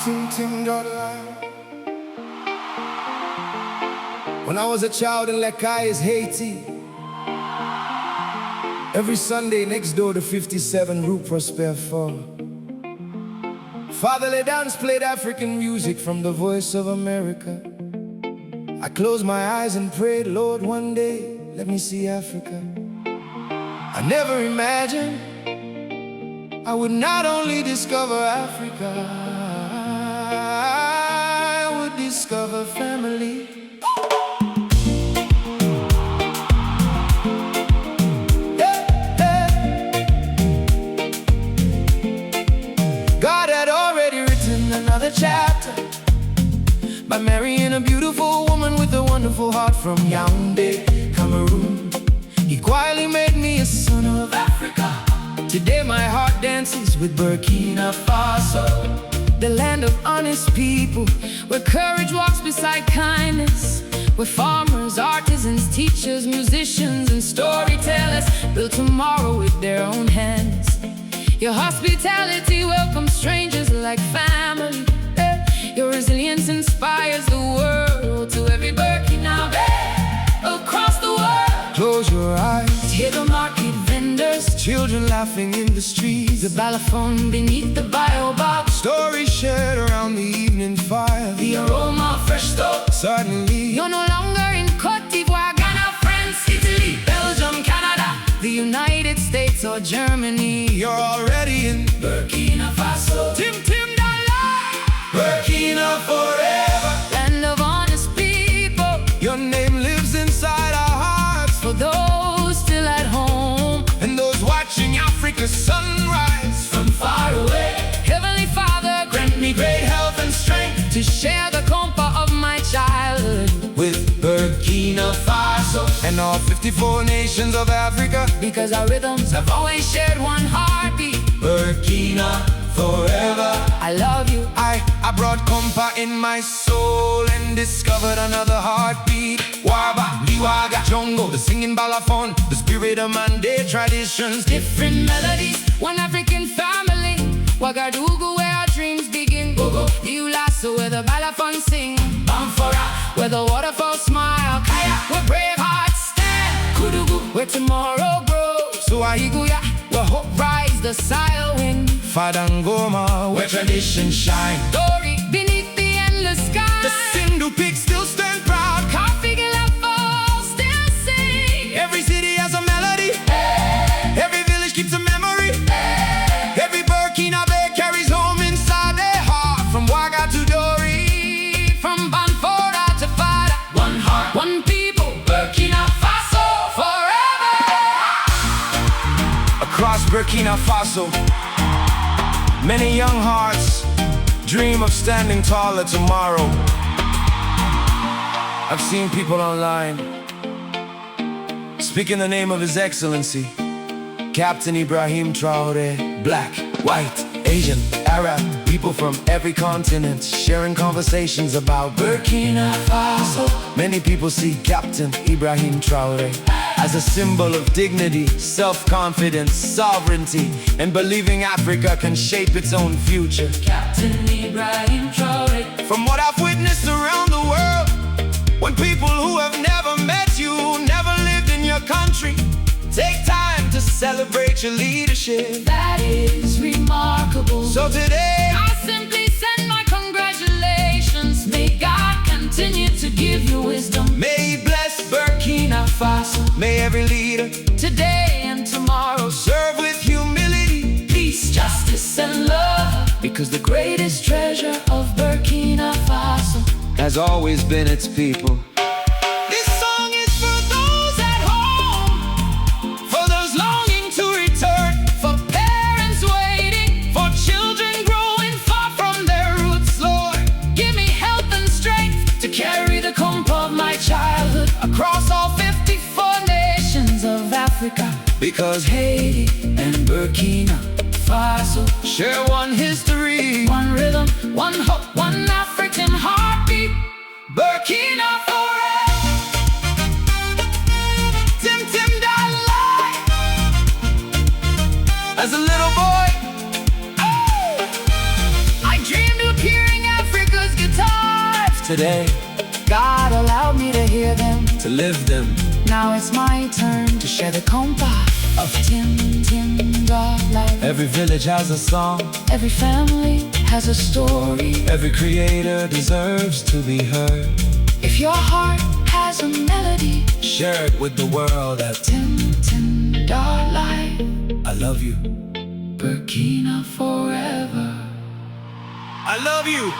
Tim Jordan. When I was a child in Lekais, Haiti, every Sunday next door to 57 Rue Prosper 4, fatherly dance played African music from the Voice of America. I closed my eyes and prayed, Lord, one day let me see Africa. I never imagined I would not only discover Africa, I would discover family. God had already written another chapter by marrying a beautiful woman with a wonderful heart from Yaoundé, Cameroon. He quietly made me a son of Africa. Today my heart dances with Burkina Faso, the land of honest people, where courage walks beside kindness, where farmers, artisans, teachers, musicians, and storytellers build tomorrow with their own hands. Your hospitality welcomes strangers like family. Your resilience inspires the world. To every Burkinabe across the world, close your eyes, hear the market vendors, children laughing in the streets, the balafon beneath the baobab, stories shared around the evening fire, the aroma of fresh stove. Suddenly you're no longer in Côte d'Ivoire, Ghana, France, Italy, Belgium, Canada, the United States or Germany. You're already in Burkina Faso. Tim Burkina forever, land of honest people. Your name lives inside our hearts, for those still at home and those watching Africa's sunrise from far away. Heavenly Father, grant me great health and strength to share the Konpa of my childhood with Burkina Faso and all 54 nations of Africa, because our rhythms have always shared one heartbeat. Burkina forever, I love you. I brought Konpa in my soul and discovered another heartbeat. Warba, Liwaga, Jongo, the singing balafon, the spirit of Mande traditions. Different melodies, one African family. Ouagadougou, where our dreams begin. Gogo, Iulasso, where the balafon sing. Bamfora, where the waterfalls smile. Kaya, where brave hearts stand. Kudugu, where tomorrow grows. Suahiguya, where hope rise the Sahel wind. Fadangoma, where tradition shine. Dori, beneath the endless sky. The Sindhu peaks still stand proud. Kafigalafo still sing. Every city has a melody. Hey. Every village keeps a memory. Hey. Every Burkinabe carries home inside their heart. From Ouaga to Dori, from Banfora to Fada. One heart, one people, Burkina Faso forever. Across Burkina Faso, many young hearts dream of standing taller tomorrow. I've seen people online speak in the name of His Excellency Captain Ibrahim Traoré. Black, white, Asian, Arab, people from every continent sharing conversations about Burkina Faso. Many people see Captain Ibrahim Traoré as a symbol of dignity, self-confidence, sovereignty, and believing Africa can shape its own future. Captain Ibrahim Traoré. From what I've witnessed around the world, when people who have never met you, never lived in your country, take time to celebrate your leadership, that is remarkable. So today, I simply send my congratulations. May God continue to give you wisdom. May He bless Burkina Faso. May every leader, today and tomorrow, serve with humility, peace, justice, and love. Because the greatest treasure of Burkina Faso has always been its people. This song is for those at home, for those longing to return, for parents waiting, for children growing far from their roots. Lord, give me health and strength to carry the Konpa of my childhood across all 54 nations of Africa. Because Haiti and Burkina Faso share one history, one rhythm, one hope, one African heartbeat. Burkina forever. Tim Dalai. As a little boy, oh, I dreamed of appearing today. God allowed me to hear them, To live them, now it's my turn to share the Konpa of life. every village has a song, Every family has a story. every creator deserves to be heard. If your heart has a melody, Share it with the world at life. I love you. Burkina forever. I love you.